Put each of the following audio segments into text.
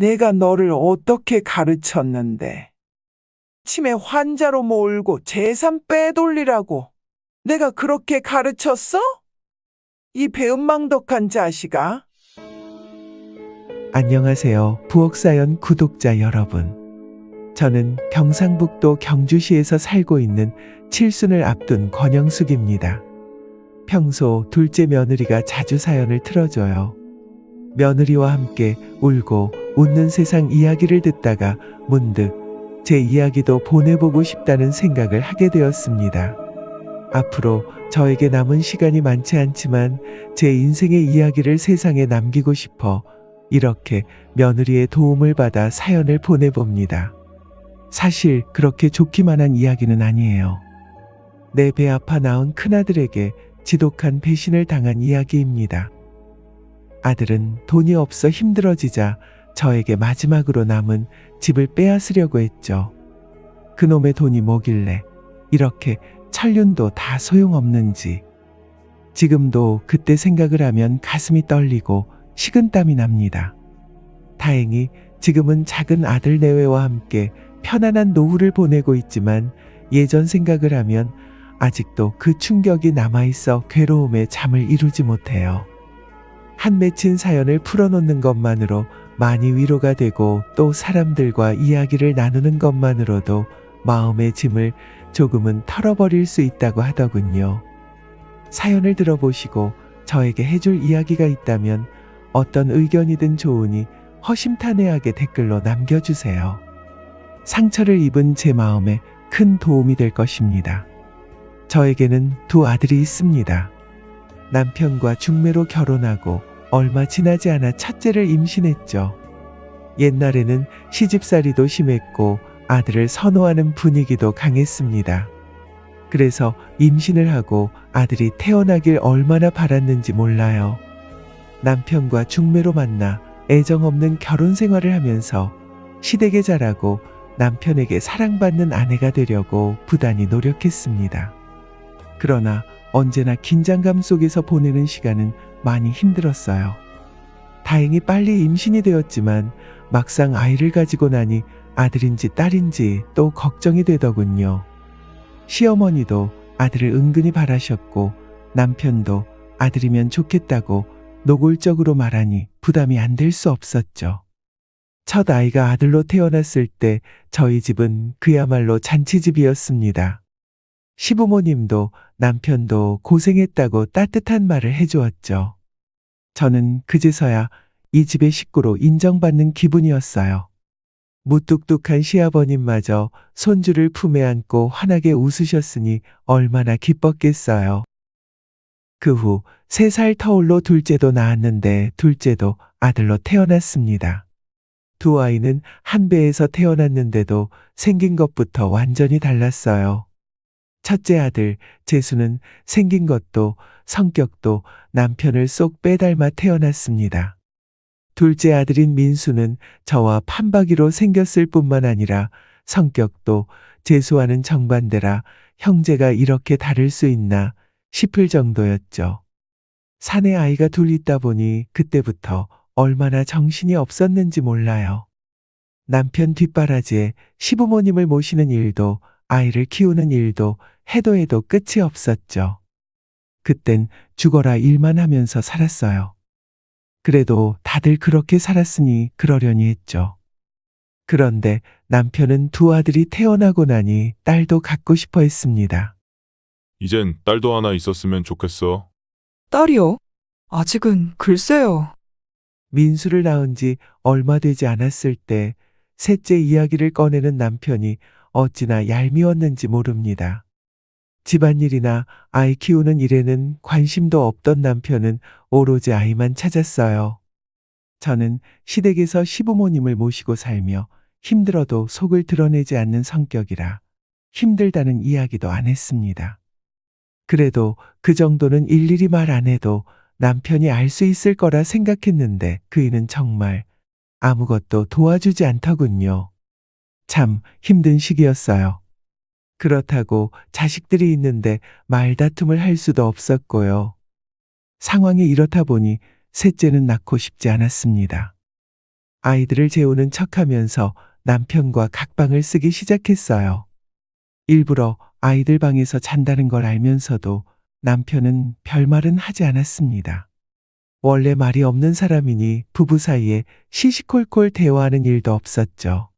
내가 너를 어떻게 가르쳤는데. 치매 환자로 몰고 재산 빼돌리라고. 내가 그렇게 가르쳤어? 이 배은망덕한 자식아. 안녕하세요. 부엌사연 구독자 여러분. 저는 경상북도 경주시에서 살고 있는 칠순을 앞둔 권영숙입니다. 평소 둘째 며느리가 자주 사연을 틀어줘요. 며느리와 함께 울고 웃는 세상 이야기를 듣다가 문득 제 이야기도 보내보고 싶다는 생각을 하게 되었습니다. 앞으로 저에게 남은 시간이 많지 않지만 제 인생의 이야기를 세상에 남기고 싶어 이렇게 며느리의 도움을 받아 사연을 보내봅니다. 사실 그렇게 좋기만 한 이야기는 아니에요. 내 배 아파 낳은 큰아들에게 지독한 배신을 당한 이야기입니다. 아들은 돈이 없어 힘들어지자 저에게 마지막으로 남은 집을 빼앗으려고 했죠. 그놈의 돈이 뭐길래 이렇게 천륜도 다 소용없는지. 지금도 그때 생각을 하면 가슴이 떨리고 식은땀이 납니다. 다행히 지금은 작은 아들 내외와 함께 편안한 노후를 보내고 있지만 예전 생각을 하면 아직도 그 충격이 남아있어 괴로움에 잠을 이루지 못해요. 한 맺힌 사연을 풀어놓는 것만으로 많이 위로가 되고 또 사람들과 이야기를 나누는 것만으로도 마음의 짐을 조금은 털어버릴 수 있다고 하더군요. 사연을 들어보시고 저에게 해줄 이야기가 있다면 어떤 의견이든 좋으니 허심탄회하게 댓글로 남겨주세요. 상처를 입은 제 마음에 큰 도움이 될 것입니다. 저에게는 두 아들이 있습니다. 남편과 중매로 결혼하고 얼마 지나지 않아 첫째를 임신했죠. 옛날에는 시집살이도 심했고 아들을 선호하는 분위기도 강했습니다. 그래서 임신을 하고 아들이 태어나길 얼마나 바랐는지 몰라요. 남편과 중매로 만나 애정 없는 결혼 생활을 하면서 시댁에 자라고 남편에게 사랑받는 아내가 되려고 부단히 노력했습니다. 그러나 언제나 긴장감 속에서 보내는 시간은 많이 힘들었어요. 다행히 빨리 임신이 되었지만 막상 아이를 가지고 나니 아들인지 딸인지 또 걱정이 되더군요. 시어머니도 아들을 은근히 바라셨고 남편도 아들이면 좋겠다고 노골적으로 말하니 부담이 안 될 수 없었죠. 첫 아이가 아들로 태어났을 때 저희 집은 그야말로 잔치집이었습니다. 시부모님도 남편도 고생했다고 따뜻한 말을 해주었죠. 저는 그제서야 이 집의 식구로 인정받는 기분이었어요. 무뚝뚝한 시아버님마저 손주를 품에 안고 환하게 웃으셨으니 얼마나 기뻤겠어요. 그 후 3살 터울로 둘째도 낳았는데 둘째도 아들로 태어났습니다. 두 아이는 한 배에서 태어났는데도 생긴 것부터 완전히 달랐어요. 첫째 아들 재수는 생긴 것도 성격도 남편을 쏙 빼닮아 태어났습니다. 둘째 아들인 민수는 저와 판박이로 생겼을 뿐만 아니라 성격도 재수와는 정반대라 형제가 이렇게 다를 수 있나 싶을 정도였죠. 사내 아이가 둘 있다 보니 그때부터 얼마나 정신이 없었는지 몰라요. 남편 뒷바라지에 시부모님을 모시는 일도 아이를 키우는 일도 해도 끝이 없었죠. 그땐 죽어라 일만 하면서 살았어요. 그래도 다들 그렇게 살았으니 그러려니 했죠. 그런데 남편은 두 아들이 태어나고 나니 딸도 갖고 싶어 했습니다. 이젠 딸도 하나 있었으면 좋겠어. 딸이요? 아직은 글쎄요. 민수를 낳은 지 얼마 되지 않았을 때 셋째 이야기를 꺼내는 남편이 어찌나 얄미웠는지 모릅니다. 집안일이나 아이 키우는 일에는 관심도 없던 남편은 오로지 아이만 찾았어요. 저는 시댁에서 시부모님을 모시고 살며 힘들어도 속을 드러내지 않는 성격이라 힘들다는 이야기도 안 했습니다. 그래도 그 정도는 일일이 말 안 해도 남편이 알 수 있을 거라 생각했는데 그이는 정말 아무것도 도와주지 않더군요. 참 힘든 시기였어요. 그렇다고 자식들이 있는데 말다툼을 할 수도 없었고요. 상황이 이렇다 보니 셋째는 낳고 싶지 않았습니다. 아이들을 재우는 척하면서 남편과 각방을 쓰기 시작했어요. 일부러 아이들 방에서 잔다는 걸 알면서도 남편은 별말은 하지 않았습니다. 원래 말이 없는 사람이니 부부 사이에 시시콜콜 대화하는 일도 없었죠.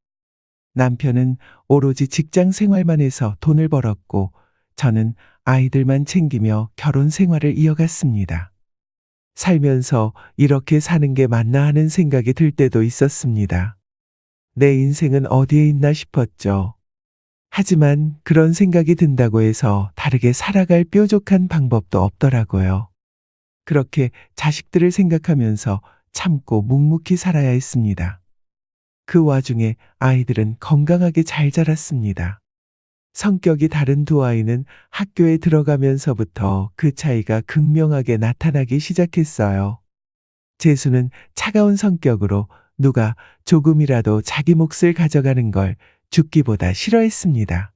남편은 오로지 직장 생활만 해서 돈을 벌었고 저는 아이들만 챙기며 결혼 생활을 이어갔습니다. 살면서 이렇게 사는 게 맞나 하는 생각이 들 때도 있었습니다. 내 인생은 어디에 있나 싶었죠. 하지만 그런 생각이 든다고 해서 다르게 살아갈 뾰족한 방법도 없더라고요. 그렇게 자식들을 생각하면서 참고 묵묵히 살아야 했습니다. 그 와중에 아이들은 건강하게 잘 자랐습니다. 성격이 다른 두 아이는 학교에 들어가면서부터 그 차이가 극명하게 나타나기 시작했어요. 재수는 차가운 성격으로 누가 조금이라도 자기 몫을 가져가는 걸 죽기보다 싫어했습니다.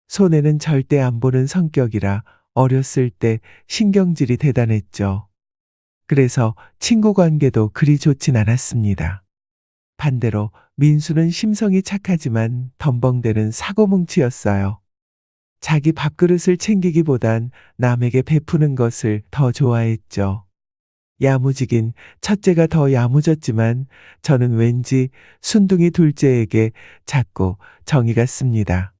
손해는 절대 안 보는 성격이라 어렸을 때 신경질이 대단했죠. 그래서 친구 관계도 그리 좋진 않았습니다. 반대로 민수는 심성이 착하지만 덤벙대는 사고뭉치였어요. 자기 밥그릇을 챙기기보단 남에게 베푸는 것을 더 좋아했죠. 야무지긴 첫째가 더 야무졌지만 저는 왠지 순둥이 둘째에게 자꾸 정이 갔습니다.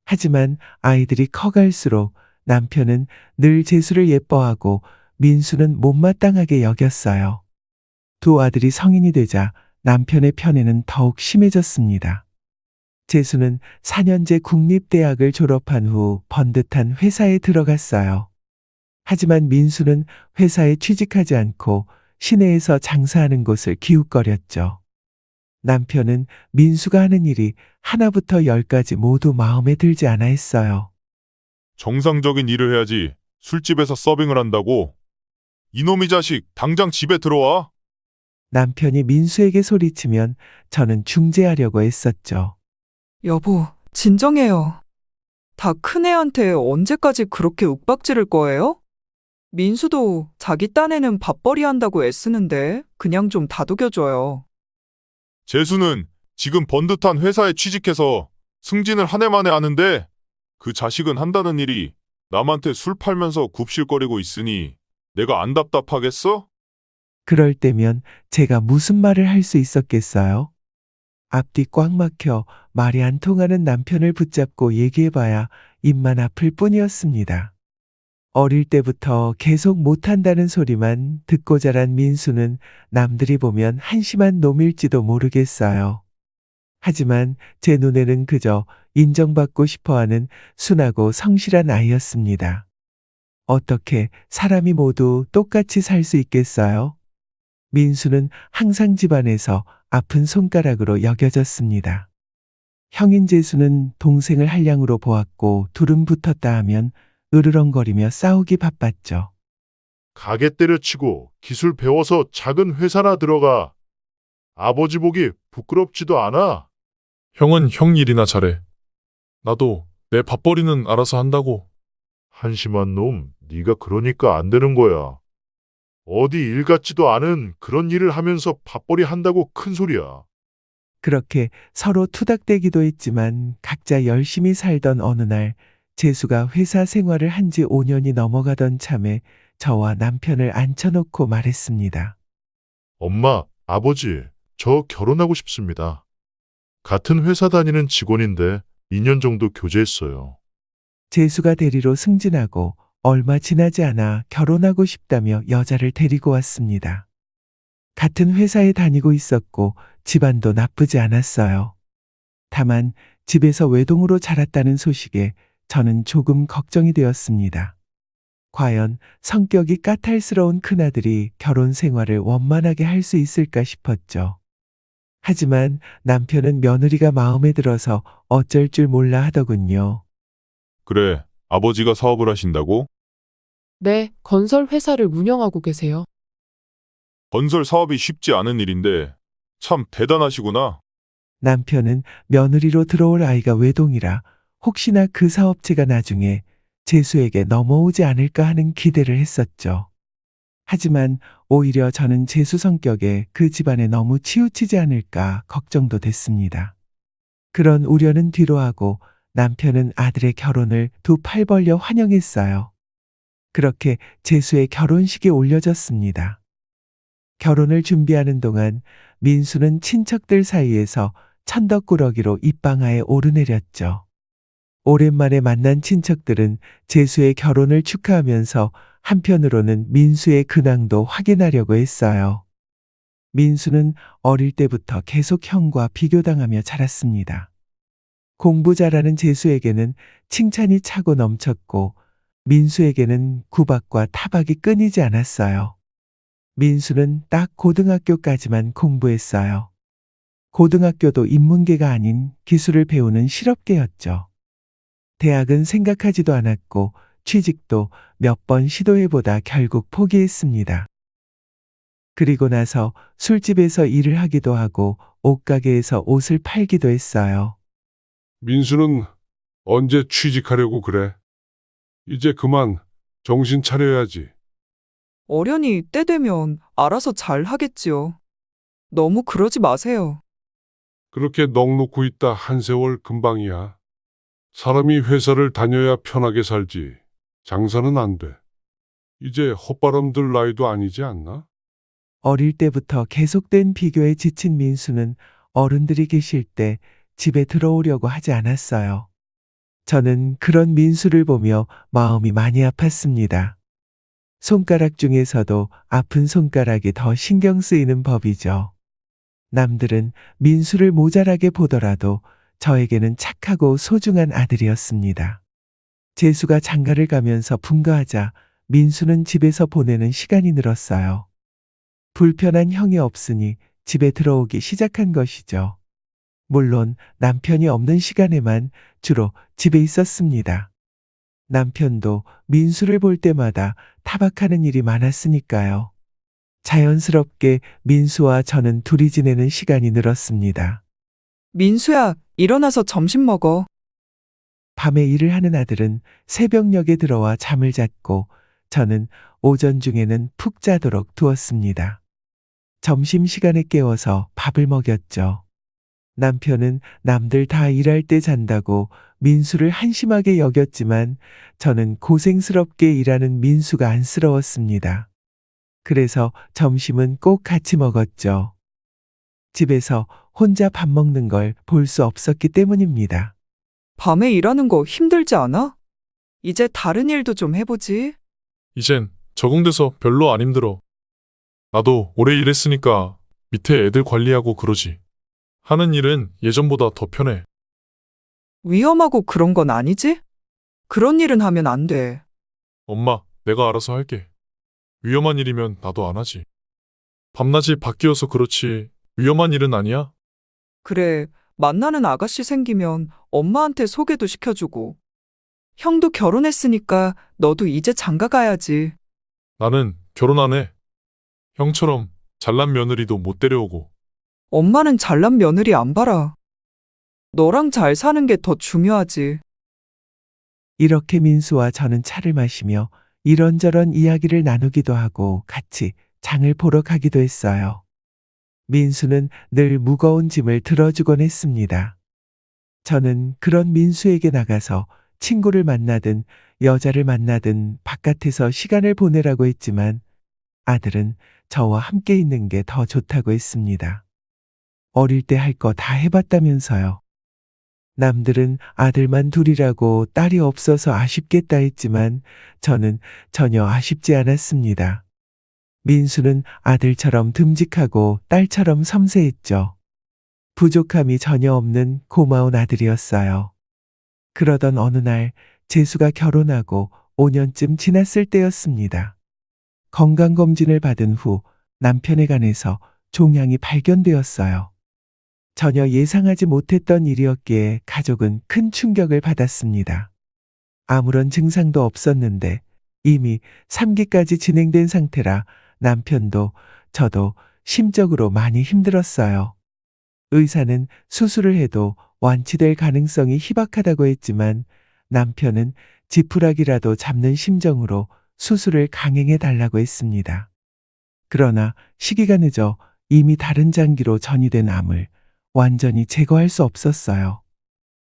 하지만 아이들이 커갈수록 남편은 늘 재수를 예뻐하고 민수는 못마땅하게 여겼어요. 두 아들이 성인이 되자 남편의 편애는 더욱 심해졌습니다. 재수는 4년제 국립대학을 졸업한 후 번듯한 회사에 들어갔어요. 하지만 민수는 회사에 취직하지 않고 시내에서 장사하는 곳을 기웃거렸죠. 남편은 민수가 하는 일이 하나부터 열까지 모두 마음에 들지 않아 했어요. 정상적인 일을 해야지 술집에서 서빙을 한다고? 이놈의 자식, 당장 집에 들어와. 남편이 민수에게 소리치면 저는 중재하려고 했었죠. 여보, 진정해요. 다 큰애한테 언제까지 그렇게 윽박지를 거예요? 민수도 자기 딴에는 밥벌이 한다고 애쓰는데 그냥 좀 다독여줘요. 재수는 지금 번듯한 회사에 취직해서 승진을 한 해 만에 하는데 그 자식은 한다는 일이 남한테 술 팔면서 굽실거리고 있으니 내가 안 답답하겠어? 그럴 때면 제가 무슨 말을 할 수 있었겠어요? 앞뒤 꽉 막혀 말이 안 통하는 남편을 붙잡고 얘기해봐야 입만 아플 뿐이었습니다. 어릴 때부터 계속 못한다는 소리만 듣고 자란 민수는 남들이 보면 한심한 놈일지도 모르겠어요. 하지만 제 눈에는 그저 인정받고 싶어하는 순하고 성실한 아이였습니다. 어떻게 사람이 모두 똑같이 살 수 있겠어요? 민수는 항상 집안에서 아픈 손가락으로 여겨졌습니다. 형인 재수는 동생을 한량으로 보았고 둘은 붙었다 하면 으르렁거리며 싸우기 바빴죠. 가게 때려치고 기술 배워서 작은 회사나 들어가. 아버지 보기 부끄럽지도 않아. 형은 형 일이나 잘해. 나도 내 밥벌이는 알아서 한다고. 한심한 놈, 네가 그러니까 안 되는 거야. 어디 일 같지도 않은 그런 일을 하면서 밥벌이 한다고 큰 소리야. 그렇게 서로 투닥대기도 했지만 각자 열심히 살던 어느 날 재수가 회사 생활을 한 지 5년이 넘어가던 참에 저와 남편을 앉혀놓고 말했습니다. 엄마, 아버지, 저 결혼하고 싶습니다. 같은 회사 다니는 직원인데 2년 정도 교제했어요. 재수가 대리로 승진하고 얼마 지나지 않아 결혼하고 싶다며 여자를 데리고 왔습니다. 같은 회사에 다니고 있었고 집안도 나쁘지 않았어요. 다만 집에서 외동으로 자랐다는 소식에 저는 조금 걱정이 되었습니다. 과연 성격이 까탈스러운 큰아들이 결혼 생활을 원만하게 할 수 있을까 싶었죠. 하지만 남편은 며느리가 마음에 들어서 어쩔 줄 몰라 하더군요. 그래, 아버지가 사업을 하신다고? 네, 건설 회사를 운영하고 계세요. 건설 사업이 쉽지 않은 일인데 참 대단하시구나. 남편은 며느리로 들어올 아이가 외동이라 혹시나 그 사업체가 나중에 재수에게 넘어오지 않을까 하는 기대를 했었죠. 하지만 오히려 저는 재수 성격에 그 집안에 너무 치우치지 않을까 걱정도 됐습니다. 그런 우려는 뒤로 하고 남편은 아들의 결혼을 두 팔 벌려 환영했어요. 그렇게 재수의 결혼식이 올려졌습니다. 결혼을 준비하는 동안 민수는 친척들 사이에서 천덕꾸러기로 입방아에 오르내렸죠. 오랜만에 만난 친척들은 재수의 결혼을 축하하면서 한편으로는 민수의 근황도 확인하려고 했어요. 민수는 어릴 때부터 계속 형과 비교당하며 자랐습니다. 공부 잘하는 재수에게는 칭찬이 차고 넘쳤고 민수에게는 구박과 타박이 끊이지 않았어요. 민수는 딱 고등학교까지만 공부했어요. 고등학교도 인문계가 아닌 기술을 배우는 실업계였죠. 대학은 생각하지도 않았고 취직도 몇 번 시도해보다 결국 포기했습니다. 그리고 나서 술집에서 일을 하기도 하고 옷가게에서 옷을 팔기도 했어요. 민수는 언제 취직하려고 그래? 이제 그만 정신 차려야지. 어련히 때 되면 알아서 잘 하겠지요. 너무 그러지 마세요. 그렇게 넋놓고 있다 한 세월 금방이야. 사람이 회사를 다녀야 편하게 살지. 장사는 안 돼. 이제 헛바람 들 나이도 아니지 않나? 어릴 때부터 계속된 비교에 지친 민수는 어른들이 계실 때 집에 들어오려고 하지 않았어요. 저는 그런 민수를 보며 마음이 많이 아팠습니다. 손가락 중에서도 아픈 손가락이 더 신경 쓰이는 법이죠. 남들은 민수를 모자라게 보더라도 저에게는 착하고 소중한 아들이었습니다. 재수가 장가를 가면서 분가하자 민수는 집에서 보내는 시간이 늘었어요. 불편한 형이 없으니 집에 들어오기 시작한 것이죠. 물론 남편이 없는 시간에만 주로 집에 있었습니다. 남편도 민수를 볼 때마다 타박하는 일이 많았으니까요. 자연스럽게 민수와 저는 둘이 지내는 시간이 늘었습니다. 민수야, 일어나서 점심 먹어. 밤에 일을 하는 아들은 새벽녘에 들어와 잠을 잤고 저는 오전 중에는 푹 자도록 두었습니다. 점심시간에 깨워서 밥을 먹였죠. 남편은 남들 다 일할 때 잔다고 민수를 한심하게 여겼지만 저는 고생스럽게 일하는 민수가 안쓰러웠습니다. 그래서 점심은 꼭 같이 먹었죠. 집에서 혼자 밥 먹는 걸 볼 수 없었기 때문입니다. 밤에 일하는 거 힘들지 않아? 이제 다른 일도 좀 해보지. 이젠 적응돼서 별로 안 힘들어. 나도 오래 일했으니까 밑에 애들 관리하고 그러지. 하는 일은 예전보다 더 편해. 위험하고 그런 건 아니지? 그런 일은 하면 안 돼. 엄마, 내가 알아서 할게. 위험한 일이면 나도 안 하지. 밤낮이 바뀌어서 그렇지 위험한 일은 아니야? 그래, 만나는 아가씨 생기면 엄마한테 소개도 시켜주고. 형도 결혼했으니까 너도 이제 장가 가야지. 나는 결혼 안 해. 형처럼 잘난 며느리도 못 데려오고. 엄마는 잘난 며느리 안 봐라. 너랑 잘 사는 게 더 중요하지. 이렇게 민수와 저는 차를 마시며 이런저런 이야기를 나누기도 하고 같이 장을 보러 가기도 했어요. 민수는 늘 무거운 짐을 들어주곤 했습니다. 저는 그런 민수에게 나가서 친구를 만나든 여자를 만나든 바깥에서 시간을 보내라고 했지만 아들은 저와 함께 있는 게 더 좋다고 했습니다. 어릴 때 할 거 다 해봤다면서요. 남들은 아들만 둘이라고 딸이 없어서 아쉽겠다 했지만 저는 전혀 아쉽지 않았습니다. 민수는 아들처럼 듬직하고 딸처럼 섬세했죠. 부족함이 전혀 없는 고마운 아들이었어요. 그러던 어느 날 재수가 결혼하고 5년쯤 지났을 때였습니다. 건강검진을 받은 후 남편의 간에서 종양이 발견되었어요. 전혀 예상하지 못했던 일이었기에 가족은 큰 충격을 받았습니다. 아무런 증상도 없었는데 이미 3기까지 진행된 상태라 남편도 저도 심적으로 많이 힘들었어요. 의사는 수술을 해도 완치될 가능성이 희박하다고 했지만 남편은 지푸라기라도 잡는 심정으로 수술을 강행해 달라고 했습니다. 그러나 시기가 늦어 이미 다른 장기로 전이된 암을 완전히 제거할 수 없었어요.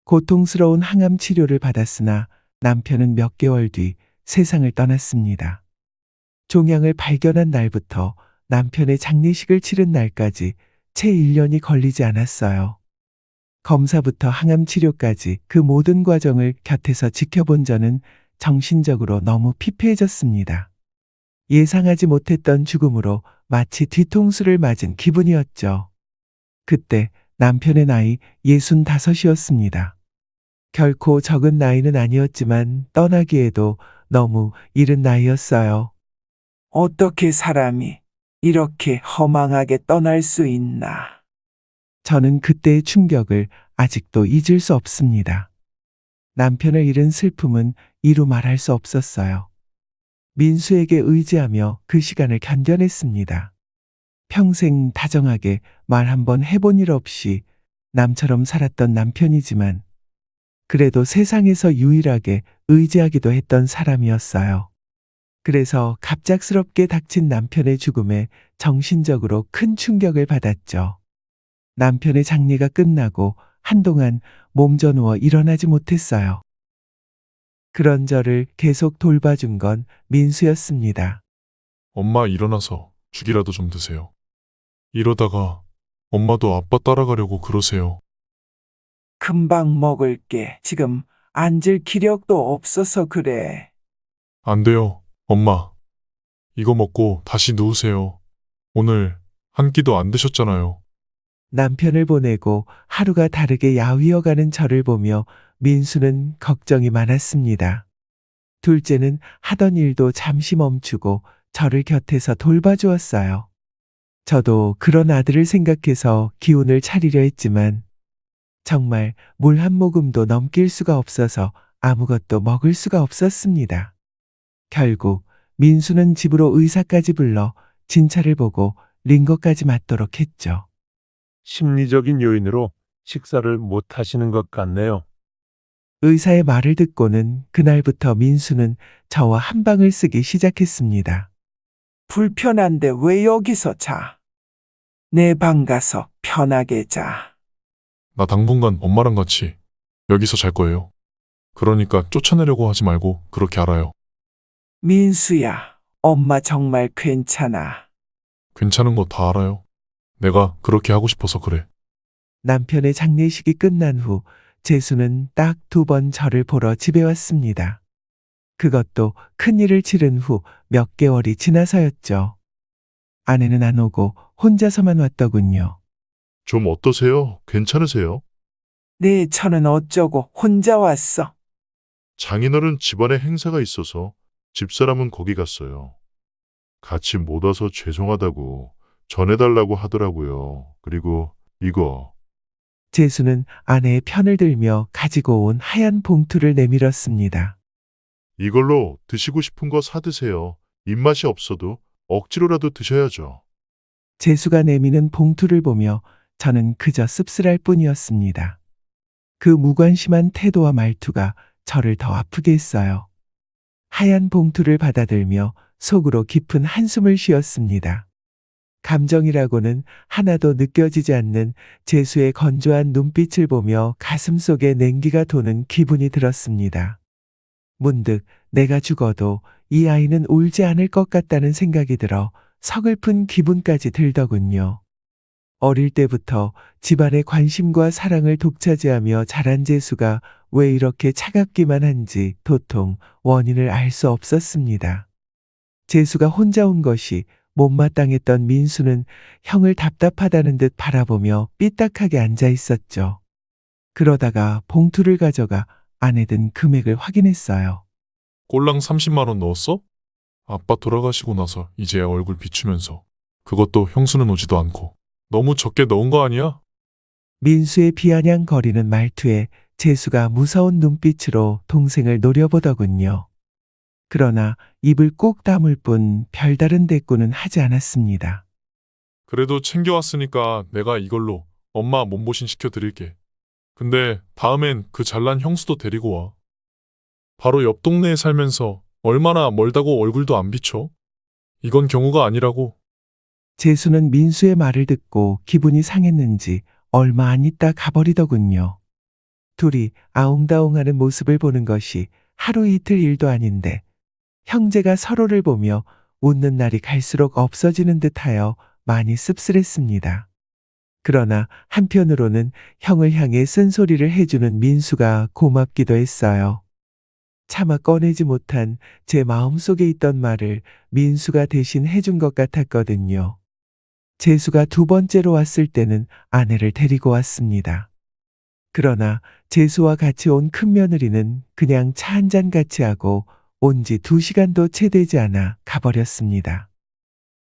고통스러운 항암 치료를 받았으나 남편은 몇 개월 뒤 세상을 떠났습니다. 종양을 발견한 날부터 남편의 장례식을 치른 날까지 채 1년이 걸리지 않았어요. 검사부터 항암 치료까지 그 모든 과정을 곁에서 지켜본 저는 정신적으로 너무 피폐해졌습니다. 예상하지 못했던 죽음으로 마치 뒤통수를 맞은 기분이었죠. 그때 남편의 나이 65이었습니다. 결코 적은 나이는 아니었지만 떠나기에도 너무 이른 나이였어요. 어떻게 사람이 이렇게 허망하게 떠날 수 있나? 저는 그때의 충격을 아직도 잊을 수 없습니다. 남편을 잃은 슬픔은 이루 말할 수 없었어요. 민수에게 의지하며 그 시간을 견뎌냈습니다. 평생 다정하게 말 한번 해본 일 없이 남처럼 살았던 남편이지만 그래도 세상에서 유일하게 의지하기도 했던 사람이었어요. 그래서 갑작스럽게 닥친 남편의 죽음에 정신적으로 큰 충격을 받았죠. 남편의 장례가 끝나고 한동안 몸져 누워 일어나지 못했어요. 그런 저를 계속 돌봐준 건 민수였습니다. 엄마 일어나서 죽이라도 좀 드세요. 이러다가 엄마도 아빠 따라가려고 그러세요. 금방 먹을게. 지금 앉을 기력도 없어서 그래. 안 돼요, 엄마. 이거 먹고 다시 누우세요. 오늘 한 끼도 안 드셨잖아요. 남편을 보내고 하루가 다르게 야위어가는 저를 보며 민수는 걱정이 많았습니다. 둘째는 하던 일도 잠시 멈추고 저를 곁에서 돌봐주었어요. 저도 그런 아들을 생각해서 기운을 차리려 했지만 정말 물 한 모금도 넘길 수가 없어서 아무것도 먹을 수가 없었습니다. 결국 민수는 집으로 의사까지 불러 진찰을 보고 링거까지 맞도록 했죠. 심리적인 요인으로 식사를 못 하시는 것 같네요. 의사의 말을 듣고는 그날부터 민수는 저와 한 방을 쓰기 시작했습니다. 불편한데 왜 여기서 자? 내 방 가서 편하게 자. 나 당분간 엄마랑 같이 여기서 잘 거예요. 그러니까 쫓아내려고 하지 말고 그렇게 알아요. 민수야, 엄마 정말 괜찮아. 괜찮은 거 다 알아요. 내가 그렇게 하고 싶어서 그래. 남편의 장례식이 끝난 후 재수는 딱 2번 저를 보러 집에 왔습니다. 그것도 큰일을 치른 후 몇 개월이 지나서였죠. 아내는 안 오고 혼자서만 왔더군요. 좀 어떠세요? 괜찮으세요? 내 처는 어쩌고 혼자 왔어. 장인어른 집안에 행사가 있어서 집사람은 거기 갔어요. 같이 못 와서 죄송하다고 전해달라고 하더라고요. 그리고 이거 재수는 아내의 편을 들며 가지고 온 하얀 봉투를 내밀었습니다. 이걸로 드시고 싶은 거 사드세요. 입맛이 없어도 억지로라도 드셔야죠. 재수가 내미는 봉투를 보며 저는 그저 씁쓸할 뿐이었습니다. 그 무관심한 태도와 말투가 저를 더 아프게 했어요. 하얀 봉투를 받아들며 속으로 깊은 한숨을 쉬었습니다. 감정이라고는 하나도 느껴지지 않는 재수의 건조한 눈빛을 보며 가슴속에 냉기가 도는 기분이 들었습니다. 문득 내가 죽어도 이 아이는 울지 않을 것 같다는 생각이 들어 서글픈 기분까지 들더군요. 어릴 때부터 집안의 관심과 사랑을 독차지하며 자란 재수가 왜 이렇게 차갑기만 한지 도통 원인을 알 수 없었습니다. 재수가 혼자 온 것이 못마땅했던 민수는 형을 답답하다는 듯 바라보며 삐딱하게 앉아 있었죠. 그러다가 봉투를 가져가 안에 든 금액을 확인했어요. 꼴랑 30만 원 넣었어? 아빠 돌아가시고 나서 이제야 얼굴 비추면서. 그것도 형수는 오지도 않고. 너무 적게 넣은 거 아니야? 민수의 비아냥거리는 말투에 재수가 무서운 눈빛으로 동생을 노려보더군요. 그러나 입을 꼭 다물 뿐 별다른 대꾸는 하지 않았습니다. 그래도 챙겨왔으니까 내가 이걸로 엄마 몸보신 시켜드릴게. 근데 다음엔 그 잘난 형수도 데리고 와. 바로 옆 동네에 살면서 얼마나 멀다고 얼굴도 안 비춰? 이건 경우가 아니라고. 재수는 민수의 말을 듣고 기분이 상했는지 얼마 안 있다 가버리더군요. 둘이 아웅다웅하는 모습을 보는 것이 하루 이틀 일도 아닌데 형제가 서로를 보며 웃는 날이 갈수록 없어지는 듯하여 많이 씁쓸했습니다. 그러나 한편으로는 형을 향해 쓴소리를 해주는 민수가 고맙기도 했어요. 차마 꺼내지 못한 제 마음속에 있던 말을 민수가 대신 해준 것 같았거든요. 재수가 두 번째로 왔을 때는 아내를 데리고 왔습니다. 그러나 재수와 같이 온 큰며느리는 그냥 차 한잔 같이 하고 온 지 2시간도 채 되지 않아 가버렸습니다.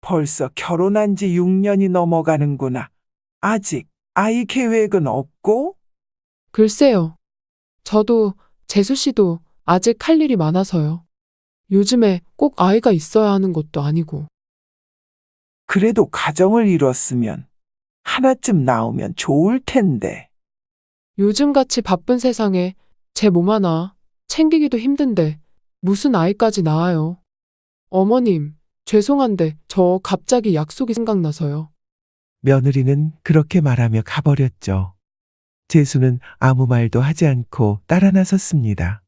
벌써 결혼한 지 6년이 넘어가는구나. 아직 아이 계획은 없고? 글쎄요. 저도 재수 씨도 아직 할 일이 많아서요. 요즘에 꼭 아이가 있어야 하는 것도 아니고. 그래도 가정을 이뤘으면 하나쯤 나오면 좋을 텐데. 요즘같이 바쁜 세상에 제 몸 하나 챙기기도 힘든데 무슨 아이까지 낳아요. 어머님, 죄송한데 저 갑자기 약속이 생각나서요. 며느리는 그렇게 말하며 가버렸죠. 재수는 아무 말도 하지 않고 따라 나섰습니다.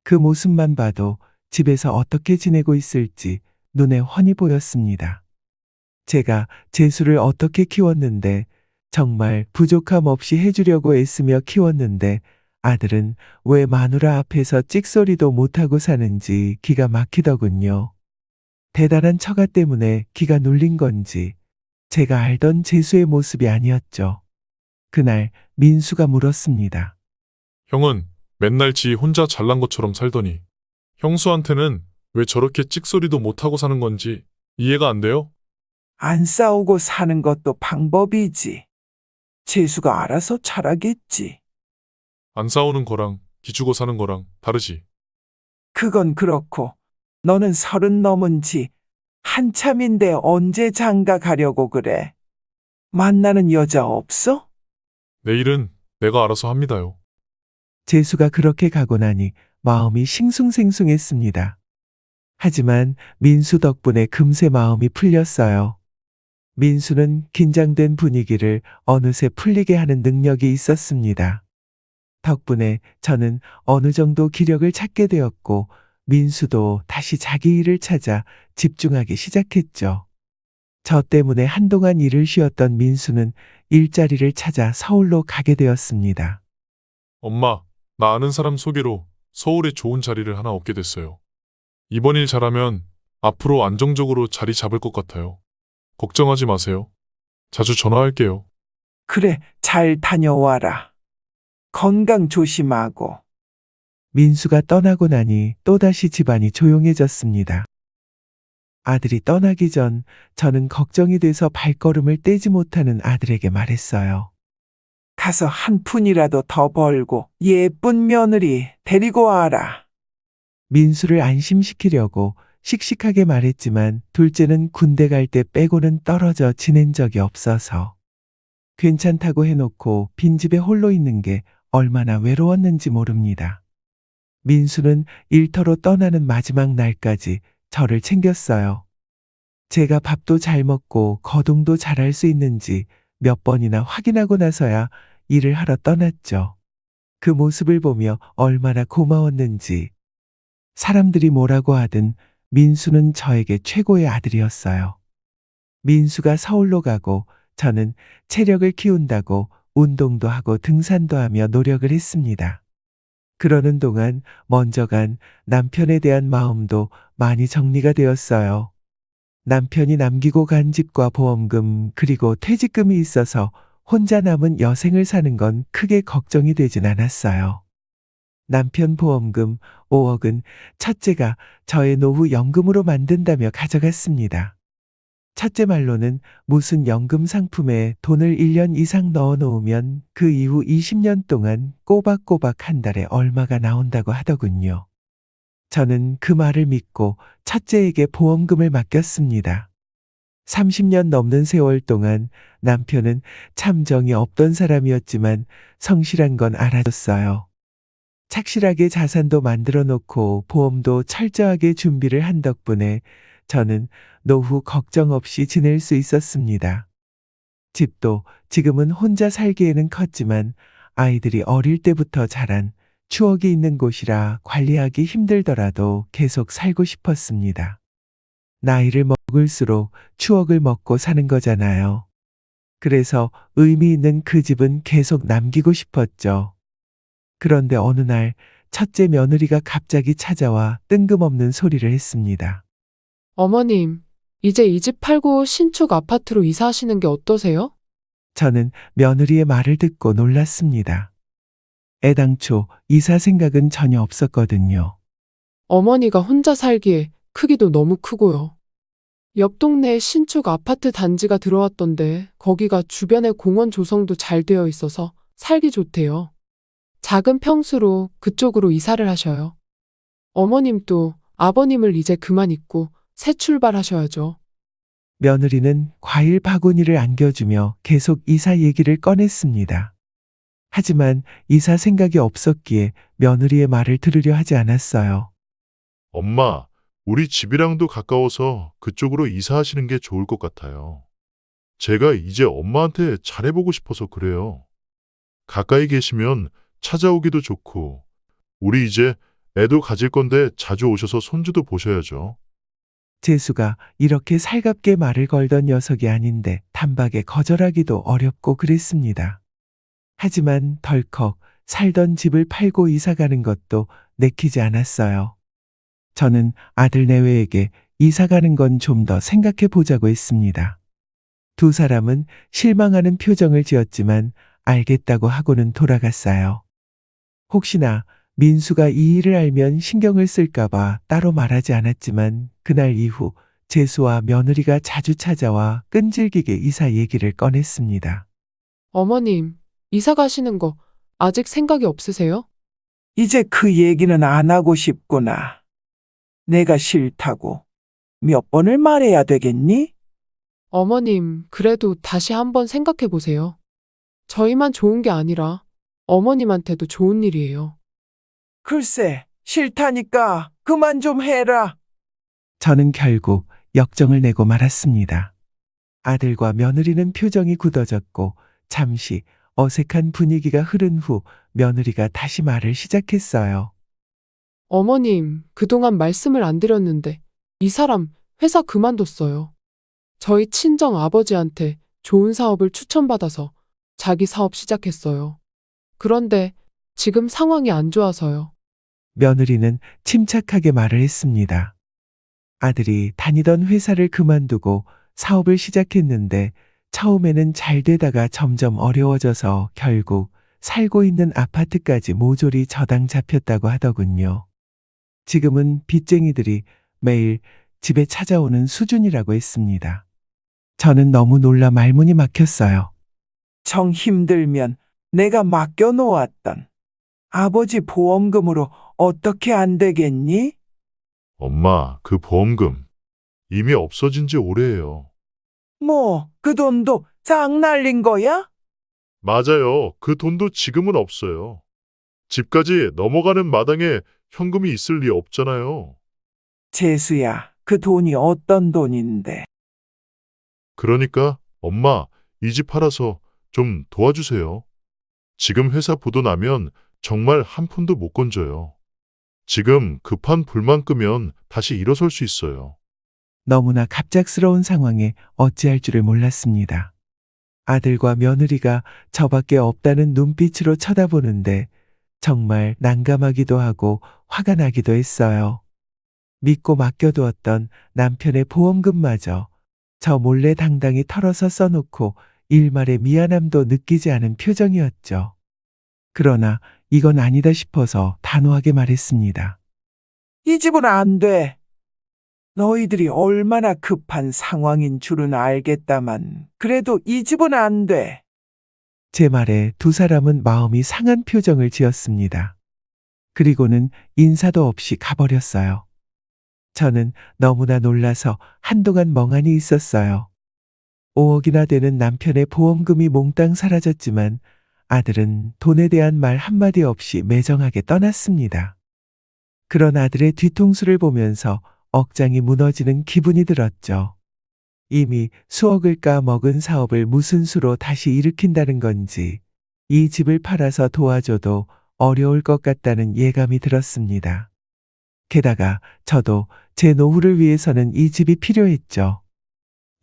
그 모습만 봐도 집에서 어떻게 지내고 있을지 눈에 훤히 보였습니다. 제가 재수를 어떻게 키웠는데 정말 부족함 없이 해주려고 애쓰며 키웠는데 아들은 왜 마누라 앞에서 찍소리도 못하고 사는지 기가 막히더군요. 대단한 처가 때문에 기가 눌린 건지 제가 알던 재수의 모습이 아니었죠. 그날 민수가 물었습니다. 형은 맨날 지 혼자 잘난 것처럼 살더니 형수한테는 왜 저렇게 찍소리도 못하고 사는 건지 이해가 안 돼요? 안 싸우고 사는 것도 방법이지. 재수가 알아서 잘하겠지. 안 싸우는 거랑 기죽어 사는 거랑 다르지. 그건 그렇고 너는 30 넘은 지 한참인데 언제 장가 가려고 그래? 만나는 여자 없어? 내일은 내가 알아서 합니다요. 재수가 그렇게 가고 나니 마음이 싱숭생숭했습니다. 하지만 민수 덕분에 금세 마음이 풀렸어요. 민수는 긴장된 분위기를 어느새 풀리게 하는 능력이 있었습니다. 덕분에 저는 어느 정도 기력을 찾게 되었고 민수도 다시 자기 일을 찾아 집중하기 시작했죠. 저 때문에 한동안 일을 쉬었던 민수는 일자리를 찾아 서울로 가게 되었습니다. 엄마, 나 아는 사람 소개로 서울에 좋은 자리를 하나 얻게 됐어요. 이번 일 잘하면 앞으로 안정적으로 자리 잡을 것 같아요. 걱정하지 마세요. 자주 전화할게요. 그래, 잘 다녀와라. 건강 조심하고. 민수가 떠나고 나니 또다시 집안이 조용해졌습니다. 아들이 떠나기 전 저는 걱정이 돼서 발걸음을 떼지 못하는 아들에게 말했어요. 가서 한 푼이라도 더 벌고 예쁜 며느리 데리고 와라. 민수를 안심시키려고 씩씩하게 말했지만 둘째는 군대 갈 때 빼고는 떨어져 지낸 적이 없어서 괜찮다고 해놓고 빈집에 홀로 있는 게 얼마나 외로웠는지 모릅니다. 민수는 일터로 떠나는 마지막 날까지 저를 챙겼어요. 제가 밥도 잘 먹고 거동도 잘할 수 있는지 몇 번이나 확인하고 나서야 일을 하러 떠났죠. 그 모습을 보며 얼마나 고마웠는지. 사람들이 뭐라고 하든 민수는 저에게 최고의 아들이었어요. 민수가 서울로 가고 저는 체력을 키운다고 운동도 하고 등산도 하며 노력을 했습니다. 그러는 동안 먼저 간 남편에 대한 마음도 많이 정리가 되었어요. 남편이 남기고 간 집과 보험금 그리고 퇴직금이 있어서 혼자 남은 여생을 사는 건 크게 걱정이 되진 않았어요. 남편 보험금 5억은 첫째가 저의 노후 연금으로 만든다며 가져갔습니다. 첫째 말로는 무슨 연금 상품에 돈을 1년 이상 넣어 놓으면 그 이후 20년 동안 꼬박꼬박 한 달에 얼마가 나온다고 하더군요. 저는 그 말을 믿고 첫째에게 보험금을 맡겼습니다. 30년 넘는 세월 동안 남편은 참 정이 없던 사람이었지만 성실한 건 알아줬어요. 착실하게 자산도 만들어 놓고 보험도 철저하게 준비를 한 덕분에 저는 노후 걱정 없이 지낼 수 있었습니다. 집도 지금은 혼자 살기에는 컸지만 아이들이 어릴 때부터 자란 추억이 있는 곳이라 관리하기 힘들더라도 계속 살고 싶었습니다. 나이를 먹을수록 추억을 먹고 사는 거잖아요. 그래서 의미 있는 그 집은 계속 남기고 싶었죠. 그런데 어느 날 첫째 며느리가 갑자기 찾아와 뜬금없는 소리를 했습니다. 어머님, 이제 이 집 팔고 신축 아파트로 이사하시는 게 어떠세요? 저는 며느리의 말을 듣고 놀랐습니다. 애당초 이사 생각은 전혀 없었거든요. 어머니가 혼자 살기에 크기도 너무 크고요. 옆 동네에 신축 아파트 단지가 들어왔던데 거기가 주변에 공원 조성도 잘 되어 있어서 살기 좋대요. 작은 평수로 그쪽으로 이사를 하셔요. 어머님도 아버님을 이제 그만 잊고 새 출발하셔야죠. 며느리는 과일 바구니를 안겨주며 계속 이사 얘기를 꺼냈습니다. 하지만 이사 생각이 없었기에 며느리의 말을 들으려 하지 않았어요. 엄마, 우리 집이랑도 가까워서 그쪽으로 이사하시는 게 좋을 것 같아요. 제가 이제 엄마한테 잘해보고 싶어서 그래요. 가까이 계시면 찾아오기도 좋고, 우리 이제 애도 가질 건데 자주 오셔서 손주도 보셔야죠. 재수가 이렇게 살갑게 말을 걸던 녀석이 아닌데 단박에 거절하기도 어렵고 그랬습니다. 하지만 덜컥 살던 집을 팔고 이사 가는 것도 내키지 않았어요. 저는 아들 내외에게 이사 가는 건 좀 더 생각해 보자고 했습니다. 두 사람은 실망하는 표정을 지었지만 알겠다고 하고는 돌아갔어요. 혹시나 민수가 이 일을 알면 신경을 쓸까봐 따로 말하지 않았지만 그날 이후 재수와 며느리가 자주 찾아와 끈질기게 이사 얘기를 꺼냈습니다. 어머님, 이사 가시는 거 아직 생각이 없으세요? 이제 그 얘기는 안 하고 싶구나. 내가 싫다고. 몇 번을 말해야 되겠니? 어머님, 그래도 다시 한번 생각해 보세요. 저희만 좋은 게 아니라 어머님한테도 좋은 일이에요. 글쎄, 싫다니까 그만 좀 해라. 저는 결국 역정을 내고 말았습니다. 아들과 며느리는 표정이 굳어졌고 잠시 어색한 분위기가 흐른 후 며느리가 다시 말을 시작했어요. 어머님, 그동안 말씀을 안 드렸는데 이 사람 회사 그만뒀어요. 저희 친정 아버지한테 좋은 사업을 추천받아서 자기 사업 시작했어요. 그런데 지금 상황이 안 좋아서요. 며느리는 침착하게 말을 했습니다. 아들이 다니던 회사를 그만두고 사업을 시작했는데 처음에는 잘 되다가 점점 어려워져서 결국 살고 있는 아파트까지 모조리 저당 잡혔다고 하더군요. 지금은 빚쟁이들이 매일 집에 찾아오는 수준이라고 했습니다. 저는 너무 놀라 말문이 막혔어요. 정 힘들면 내가 맡겨놓았던 아버지 보험금으로 어떻게 안 되겠니? 엄마, 그 보험금 이미 없어진 지 오래예요. 뭐, 그 돈도 싹 날린 거야? 맞아요. 그 돈도 지금은 없어요. 집까지 넘어가는 마당에 현금이 있을 리 없잖아요. 재수야, 그 돈이 어떤 돈인데? 그러니까 엄마, 이 집 팔아서 좀 도와주세요. 지금 회사 부도 나면 정말 한 푼도 못 건져요. 지금 급한 불만 끄면 다시 일어설 수 있어요. 너무나 갑작스러운 상황에 어찌할 줄을 몰랐습니다. 아들과 며느리가 저밖에 없다는 눈빛으로 쳐다보는데 정말 난감하기도 하고 화가 나기도 했어요. 믿고 맡겨두었던 남편의 보험금마저 저 몰래 당당히 털어서 써놓고 일말의 미안함도 느끼지 않은 표정이었죠. 그러나 이건 아니다 싶어서 단호하게 말했습니다. 이 집은 안 돼. 너희들이 얼마나 급한 상황인 줄은 알겠다만, 그래도 이 집은 안 돼. 제 말에 두 사람은 마음이 상한 표정을 지었습니다. 그리고는 인사도 없이 가버렸어요. 저는 너무나 놀라서 한동안 멍하니 있었어요. 5억이나 되는 남편의 보험금이 몽땅 사라졌지만 아들은 돈에 대한 말 한마디 없이 매정하게 떠났습니다. 그런 아들의 뒤통수를 보면서 억장이 무너지는 기분이 들었죠. 이미 수억을 까먹은 사업을 무슨 수로 다시 일으킨다는 건지 이 집을 팔아서 도와줘도 어려울 것 같다는 예감이 들었습니다. 게다가 저도 제 노후를 위해서는 이 집이 필요했죠.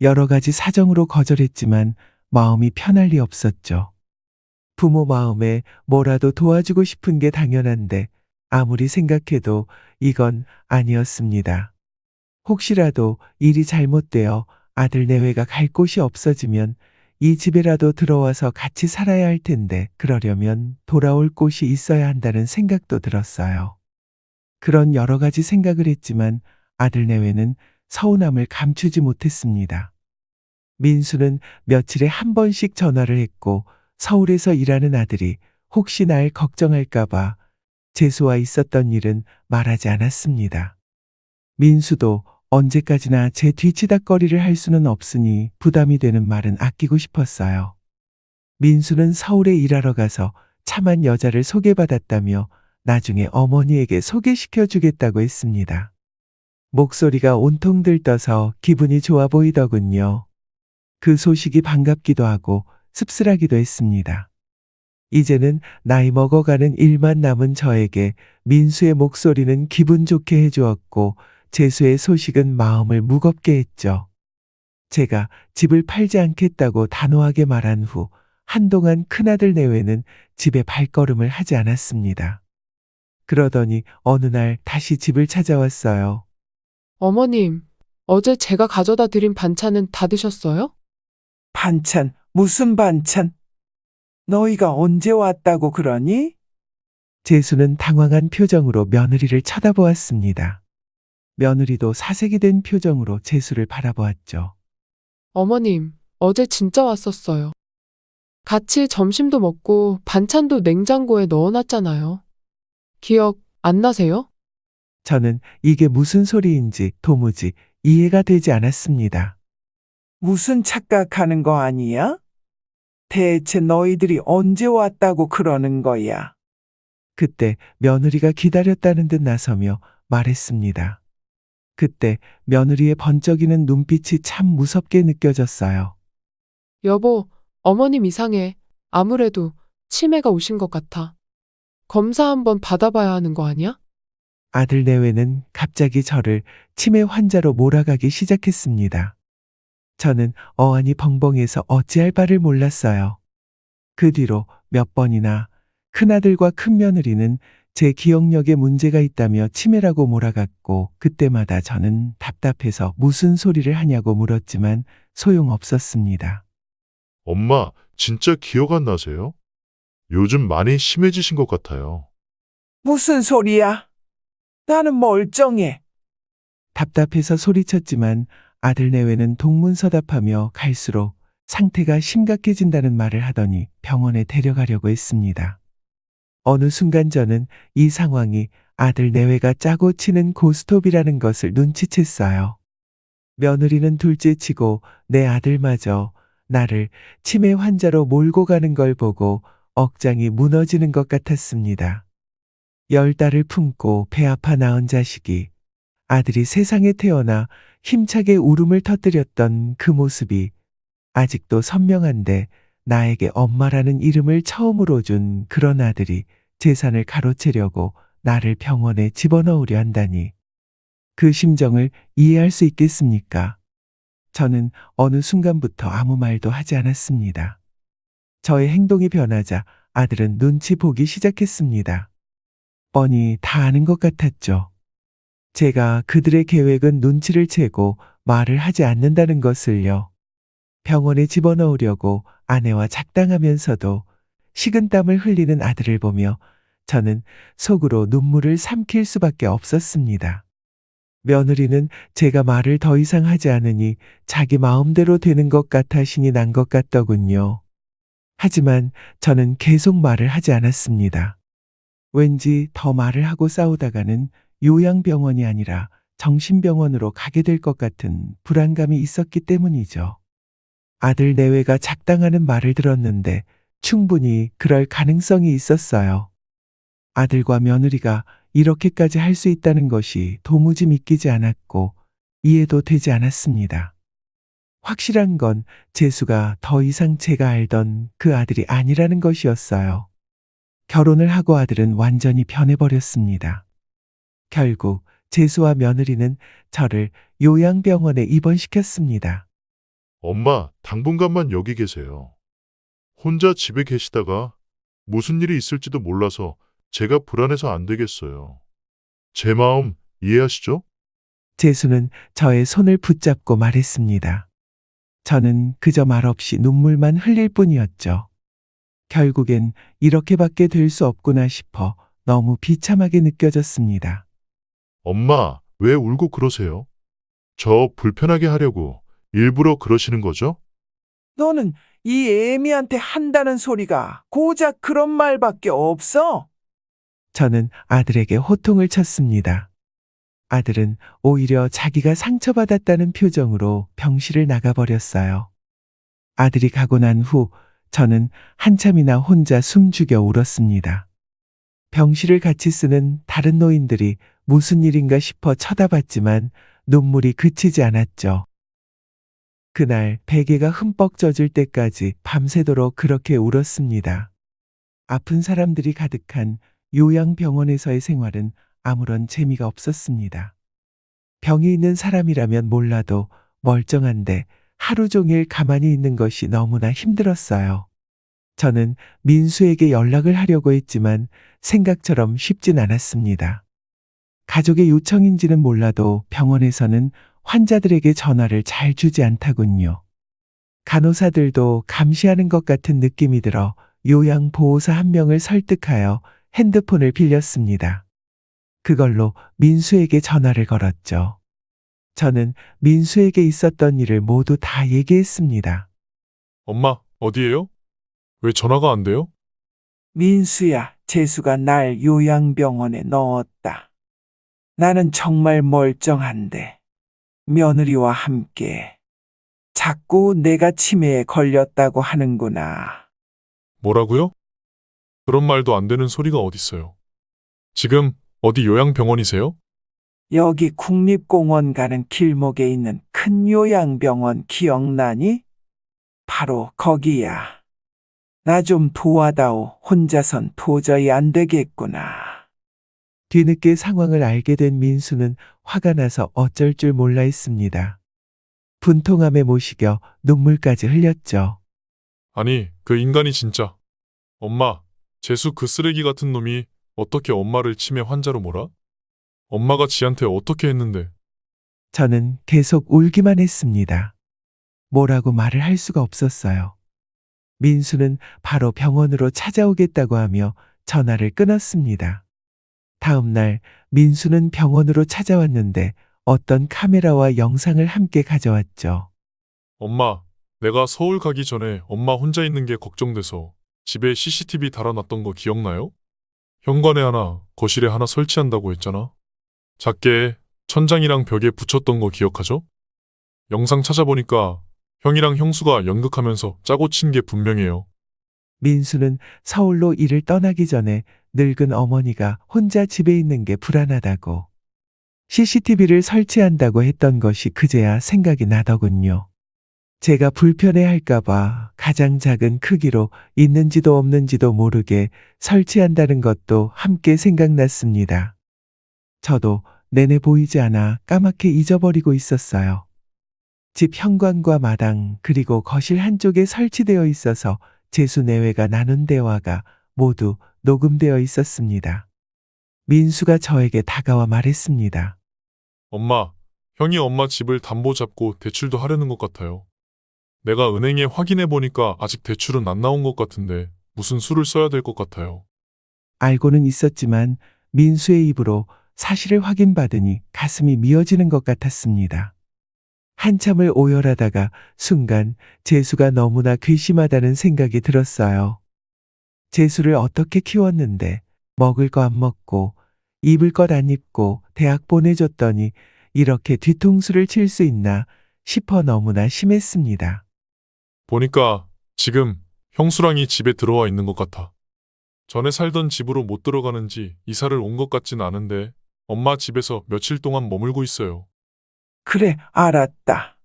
여러 가지 사정으로 거절했지만 마음이 편할 리 없었죠. 부모 마음에 뭐라도 도와주고 싶은 게 당연한데 아무리 생각해도 이건 아니었습니다. 혹시라도 일이 잘못되어 아들 내외가 갈 곳이 없어지면 이 집에라도 들어와서 같이 살아야 할 텐데 그러려면 돌아올 곳이 있어야 한다는 생각도 들었어요. 그런 여러 가지 생각을 했지만 아들 내외는 서운함을 감추지 못했습니다. 민수는 며칠에 한 번씩 전화를 했고 서울에서 일하는 아들이 혹시 날 걱정할까봐 재수와 있었던 일은 말하지 않았습니다. 민수도 언제까지나 제 뒤치다꺼리를 할 수는 없으니 부담이 되는 말은 아끼고 싶었어요. 민수는 서울에 일하러 가서 참한 여자를 소개받았다며 나중에 어머니에게 소개시켜 주겠다고 했습니다. 목소리가 온통 들떠서 기분이 좋아 보이더군요. 그 소식이 반갑기도 하고 씁쓸하기도 했습니다. 이제는 나이 먹어가는 일만 남은 저에게 민수의 목소리는 기분 좋게 해주었고 재수의 소식은 마음을 무겁게 했죠. 제가 집을 팔지 않겠다고 단호하게 말한 후 한동안 큰아들 내외는 집에 발걸음을 하지 않았습니다. 그러더니 어느 날 다시 집을 찾아왔어요. 어머님, 어제 제가 가져다 드린 반찬은 다 드셨어요? 반찬, 무슨 반찬? 너희가 언제 왔다고 그러니? 재수는 당황한 표정으로 며느리를 쳐다보았습니다. 며느리도 사색이 된 표정으로 재수를 바라보았죠. 어머님, 어제 진짜 왔었어요. 같이 점심도 먹고 반찬도 냉장고에 넣어놨잖아요. 기억 안 나세요? 저는 이게 무슨 소리인지 도무지 이해가 되지 않았습니다. 무슨 착각하는 거 아니야? 대체 너희들이 언제 왔다고 그러는 거야? 그때 며느리가 기다렸다는 듯 나서며 말했습니다. 그때 며느리의 번쩍이는 눈빛이 참 무섭게 느껴졌어요. 여보, 어머님 이상해. 아무래도 치매가 오신 것 같아. 검사 한번 받아봐야 하는 거 아니야? 아들 내외는 갑자기 저를 치매 환자로 몰아가기 시작했습니다. 저는 어안이 벙벙해서 어찌할 바를 몰랐어요. 그 뒤로 몇 번이나 큰아들과 큰며느리는 제 기억력에 문제가 있다며 치매라고 몰아갔고 그때마다 저는 답답해서 무슨 소리를 하냐고 물었지만 소용없었습니다. 엄마, 진짜 기억 안 나세요? 요즘 많이 심해지신 것 같아요. 무슨 소리야? 나는 멀쩡해. 답답해서 소리쳤지만 아들 내외는 동문서답하며 갈수록 상태가 심각해진다는 말을 하더니 병원에 데려가려고 했습니다. 어느 순간 저는 이 상황이 아들 내외가 짜고 치는 고스톱이라는 것을 눈치챘어요. 며느리는 둘째치고 내 아들마저 나를 치매 환자로 몰고 가는 걸 보고 억장이 무너지는 것 같았습니다. 10달을 품고 배 아파 낳은 자식이 아들이 세상에 태어나 힘차게 울음을 터뜨렸던 그 모습이 아직도 선명한데 나에게 엄마라는 이름을 처음으로 준 그런 아들이 재산을 가로채려고 나를 병원에 집어넣으려 한다니 그 심정을 이해할 수 있겠습니까? 저는 어느 순간부터 아무 말도 하지 않았습니다. 저의 행동이 변하자 아들은 눈치 보기 시작했습니다. 뻔히 다 아는 것 같았죠. 제가 그들의 계획은 눈치를 채고 말을 하지 않는다는 것을요. 병원에 집어넣으려고 아내와 작당하면서도 식은땀을 흘리는 아들을 보며 저는 속으로 눈물을 삼킬 수밖에 없었습니다. 며느리는 제가 말을 더 이상 하지 않으니 자기 마음대로 되는 것 같아 신이 난 것 같더군요. 하지만 저는 계속 말을 하지 않았습니다. 왠지 더 말을 하고 싸우다가는 요양병원이 아니라 정신병원으로 가게 될 것 같은 불안감이 있었기 때문이죠. 아들 내외가 작당하는 말을 들었는데 충분히 그럴 가능성이 있었어요. 아들과 며느리가 이렇게까지 할 수 있다는 것이 도무지 믿기지 않았고 이해도 되지 않았습니다. 확실한 건 재수가 더 이상 제가 알던 그 아들이 아니라는 것이었어요. 결혼을 하고 아들은 완전히 변해버렸습니다. 결국 재수와 며느리는 저를 요양병원에 입원시켰습니다. 엄마, 당분간만 여기 계세요. 혼자 집에 계시다가 무슨 일이 있을지도 몰라서 제가 불안해서 안 되겠어요. 제 마음 이해하시죠? 재수는 저의 손을 붙잡고 말했습니다. 저는 그저 말없이 눈물만 흘릴 뿐이었죠. 결국엔 이렇게밖에 될 수 없구나 싶어 너무 비참하게 느껴졌습니다. 엄마, 왜 울고 그러세요? 저 불편하게 하려고 일부러 그러시는 거죠? 너는 이 애미한테 한다는 소리가 고작 그런 말밖에 없어? 저는 아들에게 호통을 쳤습니다. 아들은 오히려 자기가 상처받았다는 표정으로 병실을 나가버렸어요. 아들이 가고 난 후 저는 한참이나 혼자 숨죽여 울었습니다. 병실을 같이 쓰는 다른 노인들이 무슨 일인가 싶어 쳐다봤지만 눈물이 그치지 않았죠. 그날 베개가 흠뻑 젖을 때까지 밤새도록 그렇게 울었습니다. 아픈 사람들이 가득한 요양병원에서의 생활은 아무런 재미가 없었습니다. 병이 있는 사람이라면 몰라도 멀쩡한데 하루 종일 가만히 있는 것이 너무나 힘들었어요. 저는 민수에게 연락을 하려고 했지만 생각처럼 쉽진 않았습니다. 가족의 요청인지는 몰라도 병원에서는 환자들에게 전화를 잘 주지 않다군요. 간호사들도 감시하는 것 같은 느낌이 들어 요양보호사 한 명을 설득하여 핸드폰을 빌렸습니다. 그걸로 민수에게 전화를 걸었죠. 저는 민수에게 있었던 일을 모두 다 얘기했습니다. 엄마, 어디에요? 왜 전화가 안 돼요? 민수야, 재수가 날 요양병원에 넣었다. 나는 정말 멀쩡한데 며느리와 함께 자꾸 내가 치매에 걸렸다고 하는구나. 뭐라고요? 그런 말도 안 되는 소리가 어딨어요. 지금 어디 요양병원이세요? 여기 국립공원 가는 길목에 있는 큰 요양병원 기억나니? 바로 거기야. 나 좀 도와다오. 혼자선 도저히 안 되겠구나. 뒤늦게 상황을 알게 된 민수는 화가 나서 어쩔 줄 몰라 했습니다. 분통함에 못 이겨 눈물까지 흘렸죠. 아니, 그 인간이 진짜. 엄마, 재수 그 쓰레기 같은 놈이 어떻게 엄마를 치매 환자로 몰아? 엄마가 지한테 어떻게 했는데? 저는 계속 울기만 했습니다. 뭐라고 말을 할 수가 없었어요. 민수는 바로 병원으로 찾아오겠다고 하며 전화를 끊었습니다. 다음 날 민수는 병원으로 찾아왔는데 어떤 카메라와 영상을 함께 가져왔죠. 엄마, 내가 서울 가기 전에 엄마 혼자 있는 게 걱정돼서 집에 CCTV 달아놨던 거 기억나요? 현관에 하나, 거실에 하나 설치한다고 했잖아. 작게 천장이랑 벽에 붙였던 거 기억하죠? 영상 찾아보니까 형이랑 형수가 연극하면서 짜고 친 게 분명해요. 민수는 서울로 일을 떠나기 전에 늙은 어머니가 혼자 집에 있는 게 불안하다고 CCTV를 설치한다고 했던 것이 그제야 생각이 나더군요. 제가 불편해할까봐 가장 작은 크기로 있는지도 없는지도 모르게 설치한다는 것도 함께 생각났습니다. 저도 내내 보이지 않아 까맣게 잊어버리고 있었어요. 집 현관과 마당 그리고 거실 한쪽에 설치되어 있어서 재수 내외가 나눈 대화가 모두 녹음되어 있었습니다. 민수가 저에게 다가와 말했습니다. 엄마, 형이 엄마 집을 담보 잡고 대출도 하려는 것 같아요. 내가 은행에 확인해 보니까 아직 대출은 안 나온 것 같은데 무슨 수를 써야 될 것 같아요. 알고는 있었지만 민수의 입으로 사실을 확인받으니 가슴이 미어지는 것 같았습니다. 한참을 오열하다가 순간 재수가 너무나 괘씸하다는 생각이 들었어요. 재수를 어떻게 키웠는데 먹을 거 안 먹고 입을 것 안 입고 대학 보내줬더니 이렇게 뒤통수를 칠 수 있나 싶어 너무나 심했습니다. 보니까 지금 형수랑이 집에 들어와 있는 것 같아. 전에 살던 집으로 못 들어가는지 이사를 온 것 같진 않은데 엄마 집에서 며칠 동안 머물고 있어요. 그래, 알았다.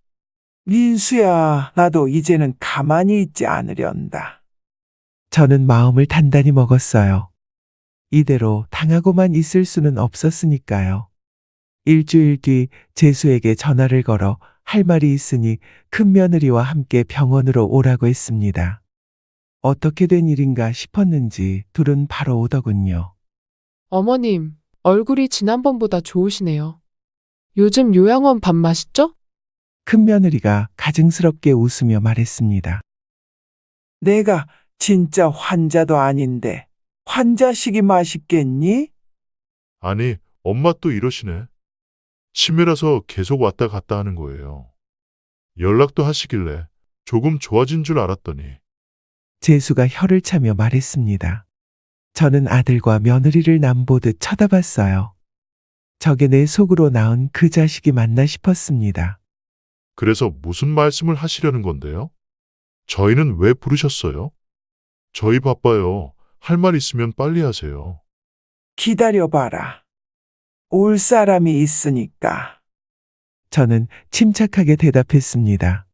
민수야, 나도 이제는 가만히 있지 않으련다. 저는 마음을 단단히 먹었어요. 이대로 당하고만 있을 수는 없었으니까요. 일주일 뒤 재수에게 전화를 걸어 할 말이 있으니 큰며느리와 함께 병원으로 오라고 했습니다. 어떻게 된 일인가 싶었는지 둘은 바로 오더군요. 어머님, 얼굴이 지난번보다 좋으시네요. 요즘 요양원 밥 맛있죠? 큰며느리가 가증스럽게 웃으며 말했습니다. 내가 진짜 환자도 아닌데 환자식이 맛있겠니? 아니, 엄마 또 이러시네. 치매라서 계속 왔다 갔다 하는 거예요. 연락도 하시길래 조금 좋아진 줄 알았더니 재수가 혀를 차며 말했습니다. 저는 아들과 며느리를 남보듯 쳐다봤어요. 저게 내 속으로 낳은 그 자식이 맞나 싶었습니다. 그래서 무슨 말씀을 하시려는 건데요? 저희는 왜 부르셨어요? 저희 바빠요. 할 말 있으면 빨리 하세요. 기다려봐라. 올 사람이 있으니까. 저는 침착하게 대답했습니다.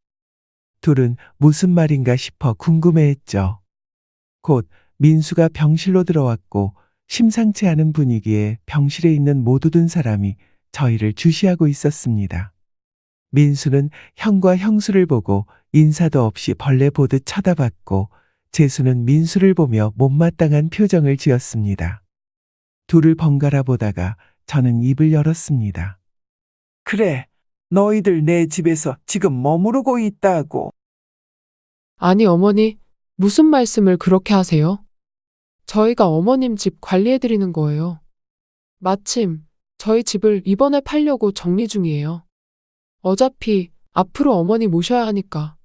둘은 무슨 말인가 싶어 궁금해했죠. 곧 민수가 병실로 들어왔고 심상치 않은 분위기에 병실에 있는 못 웃은 사람이 저희를 주시하고 있었습니다. 민수는 형과 형수를 보고 인사도 없이 벌레 보듯 쳐다봤고 재수는 민수를 보며 못마땅한 표정을 지었습니다. 둘을 번갈아 보다가 저는 입을 열었습니다. 그래, 너희들 내 집에서 지금 머무르고 있다고. 아니, 어머니, 무슨 말씀을 그렇게 하세요? 저희가 어머님 집 관리해드리는 거예요. 마침 저희 집을 이번에 팔려고 정리 중이에요. 어차피 앞으로 어머니 모셔야 하니까.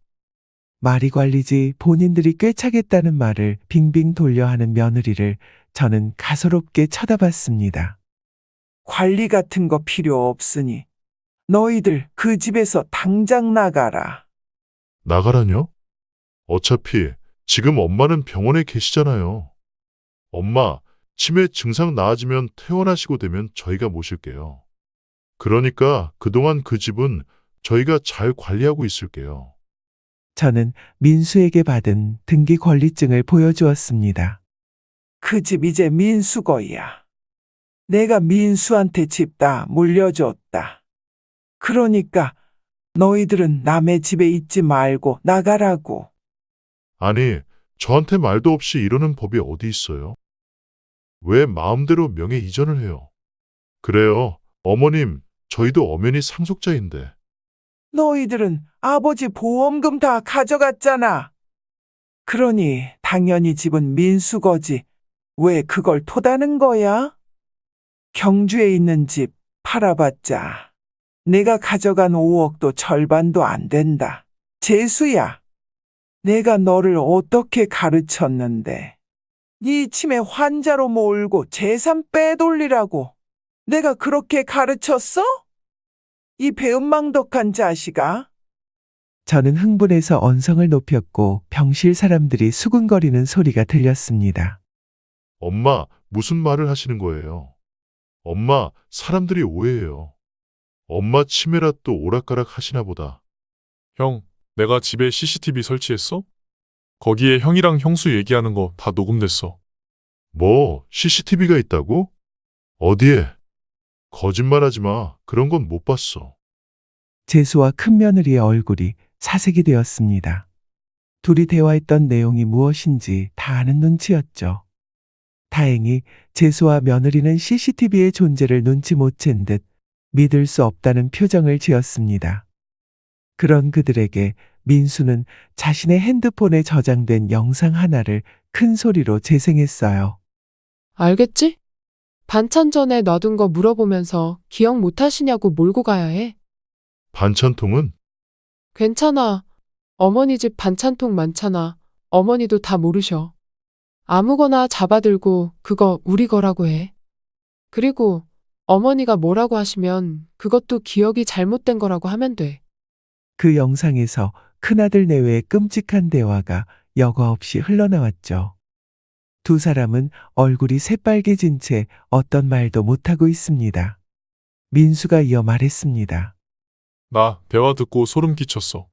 말이 관리지 본인들이 꿰차겠다는 말을 빙빙 돌려 하는 며느리를 저는 가소롭게 쳐다봤습니다. 관리 같은 거 필요 없으니 너희들 그 집에서 당장 나가라. 나가라뇨? 어차피 지금 엄마는 병원에 계시잖아요. 엄마, 치매 증상 나아지면 퇴원하시고 되면 저희가 모실게요. 그러니까 그동안 그 집은 저희가 잘 관리하고 있을게요. 저는 민수에게 받은 등기 권리증을 보여주었습니다. 그 집 이제 민수 거야. 내가 민수한테 집 다 물려줬다. 그러니까 너희들은 남의 집에 있지 말고 나가라고. 아니, 저한테 말도 없이 이러는 법이 어디 있어요? 왜 마음대로 명예 이전을 해요? 그래요, 어머님, 저희도 엄연히 상속자인데. 너희들은 아버지 보험금 다 가져갔잖아. 그러니 당연히 집은 민수 거지. 왜 그걸 토다는 거야? 경주에 있는 집 팔아봤자 내가 가져간 5억도 절반도 안 된다. 재수야, 내가 너를 어떻게 가르쳤는데 네 치매 환자로 몰고 재산 빼돌리라고 내가 그렇게 가르쳤어? 이 배은망덕한 자식아. 저는 흥분해서 언성을 높였고 병실 사람들이 수군거리는 소리가 들렸습니다. 엄마, 무슨 말을 하시는 거예요? 엄마, 사람들이 오해해요. 엄마 치매라 또 오락가락 하시나 보다. 형, 내가 집에 CCTV 설치했어? 거기에 형이랑 형수 얘기하는 거 다 녹음됐어. 뭐, CCTV가 있다고? 어디에? 거짓말하지 마. 그런 건 못 봤어. 재수와 큰며느리의 얼굴이 사색이 되었습니다. 둘이 대화했던 내용이 무엇인지 다 아는 눈치였죠. 다행히 재수와 며느리는 CCTV의 존재를 눈치 못 챈 듯 믿을 수 없다는 표정을 지었습니다. 그런 그들에게 민수는 자신의 핸드폰에 저장된 영상 하나를 큰 소리로 재생했어요. 알겠지? 반찬 전에 놔둔 거 물어보면서 기억 못 하시냐고 몰고 가야 해. 반찬통은? 괜찮아. 어머니 집 반찬통 많잖아. 어머니도 다 모르셔. 아무거나 잡아들고 그거 우리 거라고 해. 그리고 어머니가 뭐라고 하시면 그것도 기억이 잘못된 거라고 하면 돼. 그 영상에서 큰아들 내외의 끔찍한 대화가 여과 없이 흘러나왔죠. 두 사람은 얼굴이 새빨개진 채 어떤 말도 못하고 있습니다. 민수가 이어 말했습니다. 나 대화 듣고 소름 끼쳤어.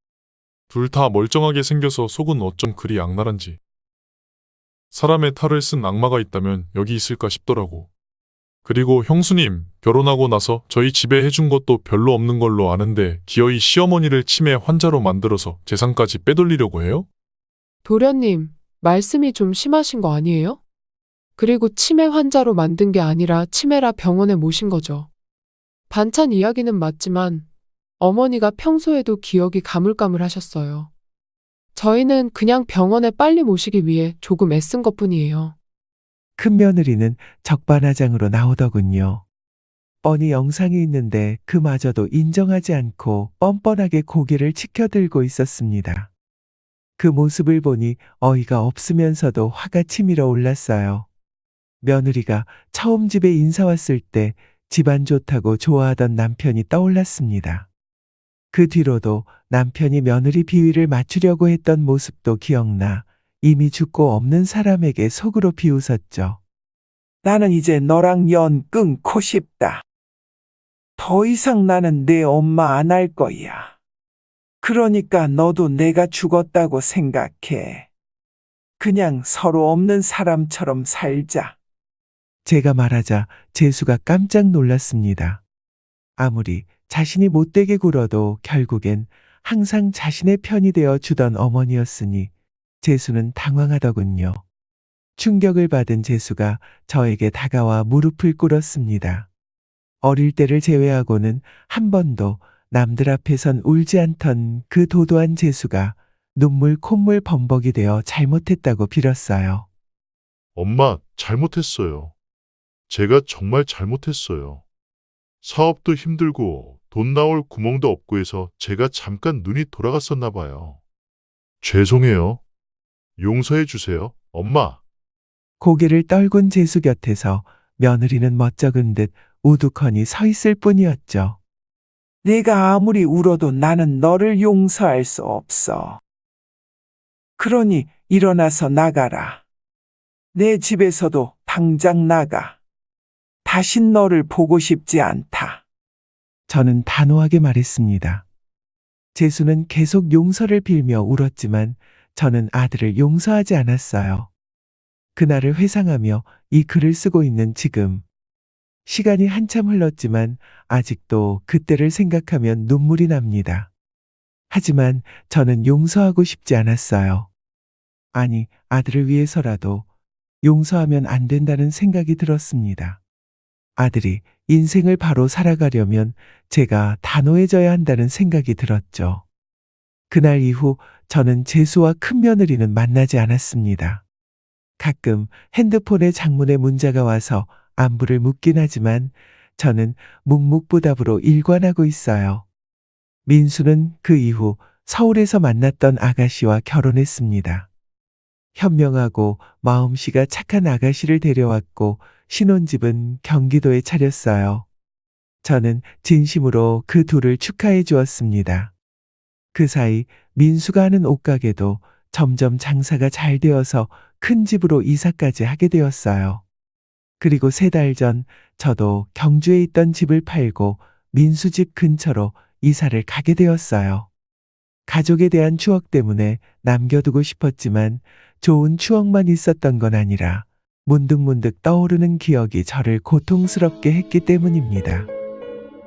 둘 다 멀쩡하게 생겨서 속은 어쩜 그리 악랄한지. 사람의 탈을 쓴 악마가 있다면 여기 있을까 싶더라고. 그리고 형수님, 결혼하고 나서 저희 집에 해준 것도 별로 없는 걸로 아는데 기어이 시어머니를 치매 환자로 만들어서 재산까지 빼돌리려고 해요? 도련님, 말씀이 좀 심하신 거 아니에요? 그리고 치매 환자로 만든 게 아니라 치매라 병원에 모신 거죠. 반찬 이야기는 맞지만 어머니가 평소에도 기억이 가물가물하셨어요. 저희는 그냥 병원에 빨리 모시기 위해 조금 애쓴 것뿐이에요. 큰 며느리는 적반하장으로 나오더군요. 뻔히 영상이 있는데 그마저도 인정하지 않고 뻔뻔하게 고개를 치켜들고 있었습니다. 그 모습을 보니 어이가 없으면서도 화가 치밀어 올랐어요. 며느리가 처음 집에 인사 왔을 때 집안 좋다고 좋아하던 남편이 떠올랐습니다. 그 뒤로도 남편이 며느리 비위를 맞추려고 했던 모습도 기억나 이미 죽고 없는 사람에게 속으로 비웃었죠. 나는 이제 너랑 연 끊고 싶다. 더 이상 나는 내 엄마 안 할 거야. 그러니까 너도 내가 죽었다고 생각해. 그냥 서로 없는 사람처럼 살자. 제가 말하자 재수가 깜짝 놀랐습니다. 아무리 자신이 못되게 굴어도 결국엔 항상 자신의 편이 되어 주던 어머니였으니 재수는 당황하더군요. 충격을 받은 재수가 저에게 다가와 무릎을 꿇었습니다. 어릴 때를 제외하고는 한 번도 남들 앞에선 울지 않던 그 도도한 재수가 눈물 콧물 범벅이 되어 잘못했다고 빌었어요. 엄마, 잘못했어요. 제가 정말 잘못했어요. 사업도 힘들고 돈 나올 구멍도 없고 해서 제가 잠깐 눈이 돌아갔었나 봐요. 죄송해요. 용서해 주세요, 엄마. 고개를 떨군 재수 곁에서 며느리는 멋쩍은 듯 우두커니 서 있을 뿐이었죠. 내가 아무리 울어도 나는 너를 용서할 수 없어. 그러니 일어나서 나가라. 내 집에서도 당장 나가. 다신 너를 보고 싶지 않다. 저는 단호하게 말했습니다. 재수는 계속 용서를 빌며 울었지만 저는 아들을 용서하지 않았어요. 그날을 회상하며 이 글을 쓰고 있는 지금. 시간이 한참 흘렀지만 아직도 그때를 생각하면 눈물이 납니다. 하지만 저는 용서하고 싶지 않았어요. 아니, 아들을 위해서라도 용서하면 안 된다는 생각이 들었습니다. 아들이 인생을 바로 살아가려면 제가 단호해져야 한다는 생각이 들었죠. 그날 이후 저는 재수와 큰며느리는 만나지 않았습니다. 가끔 핸드폰에 장문의 문자가 와서 안부를 묻긴 하지만 저는 묵묵부답으로 일관하고 있어요. 민수는 그 이후 서울에서 만났던 아가씨와 결혼했습니다. 현명하고 마음씨가 착한 아가씨를 데려왔고 신혼집은 경기도에 차렸어요. 저는 진심으로 그 둘을 축하해 주었습니다. 그 사이 민수가 하는 옷가게도 점점 장사가 잘 되어서 큰 집으로 이사까지 하게 되었어요. 그리고 3달 전 저도 경주에 있던 집을 팔고 민수 집 근처로 이사를 가게 되었어요. 가족에 대한 추억 때문에 남겨두고 싶었지만 좋은 추억만 있었던 건 아니라 문득문득 떠오르는 기억이 저를 고통스럽게 했기 때문입니다.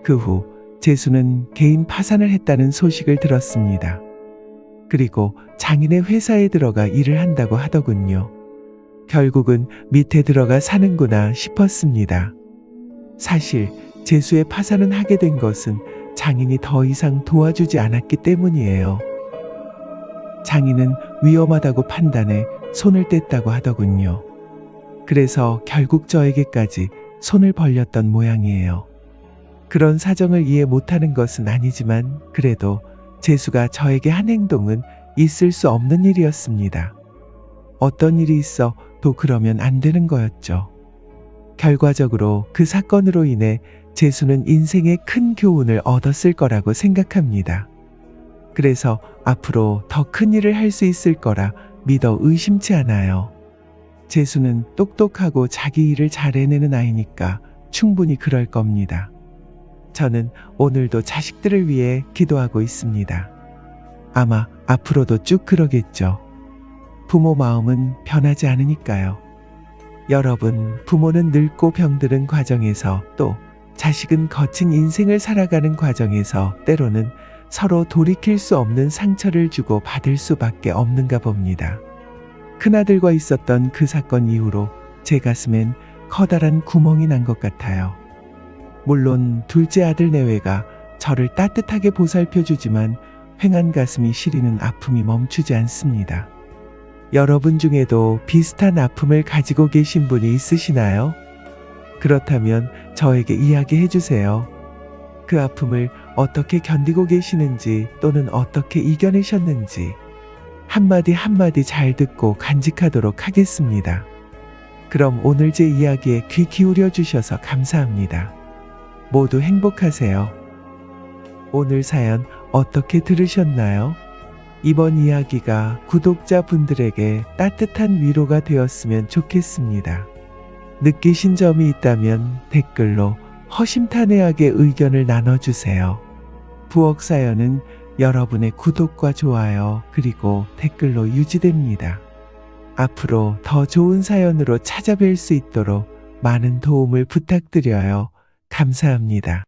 그 후 재수는 개인 파산을 했다는 소식을 들었습니다. 그리고 장인의 회사에 들어가 일을 한다고 하더군요. 결국은 밑에 들어가 사는구나 싶었습니다. 사실 재수의 파산은 하게 된 것은 장인이 더 이상 도와주지 않았기 때문이에요. 장인은 위험하다고 판단해 손을 뗐다고 하더군요. 그래서 결국 저에게까지 손을 벌렸던 모양이에요. 그런 사정을 이해 못하는 것은 아니지만 그래도 재수가 저에게 한 행동은 있을 수 없는 일이었습니다. 어떤 일이 있어 도 그러면 안 되는 거였죠. 결과적으로 그 사건으로 인해 재수는 인생의 큰 교훈을 얻었을 거라고 생각합니다. 그래서 앞으로 더 큰 일을 할 수 있을 거라 믿어 의심치 않아요. 재수는 똑똑하고 자기 일을 잘 해내는 아이니까 충분히 그럴 겁니다. 저는 오늘도 자식들을 위해 기도하고 있습니다. 아마 앞으로도 쭉 그러겠죠. 부모 마음은 변하지 않으니까요. 여러분, 부모는 늙고 병드는 과정에서 또 자식은 거친 인생을 살아가는 과정에서 때로는 서로 돌이킬 수 없는 상처를 주고 받을 수밖에 없는가 봅니다. 큰아들과 있었던 그 사건 이후로 제 가슴엔 커다란 구멍이 난 것 같아요. 물론 둘째 아들 내외가 저를 따뜻하게 보살펴주지만 횡한 가슴이 시리는 아픔이 멈추지 않습니다. 여러분 중에도 비슷한 아픔을 가지고 계신 분이 있으시나요? 그렇다면 저에게 이야기해 주세요. 그 아픔을 어떻게 견디고 계시는지 또는 어떻게 이겨내셨는지 한마디 한마디 잘 듣고 간직하도록 하겠습니다. 그럼 오늘 제 이야기에 귀 기울여 주셔서 감사합니다. 모두 행복하세요. 오늘 사연 어떻게 들으셨나요? 이번 이야기가 구독자분들에게 따뜻한 위로가 되었으면 좋겠습니다. 느끼신 점이 있다면 댓글로 허심탄회하게 의견을 나눠주세요. 부엌사연은 여러분의 구독과 좋아요 그리고 댓글로 유지됩니다. 앞으로 더 좋은 사연으로 찾아뵐 수 있도록 많은 도움을 부탁드려요. 감사합니다.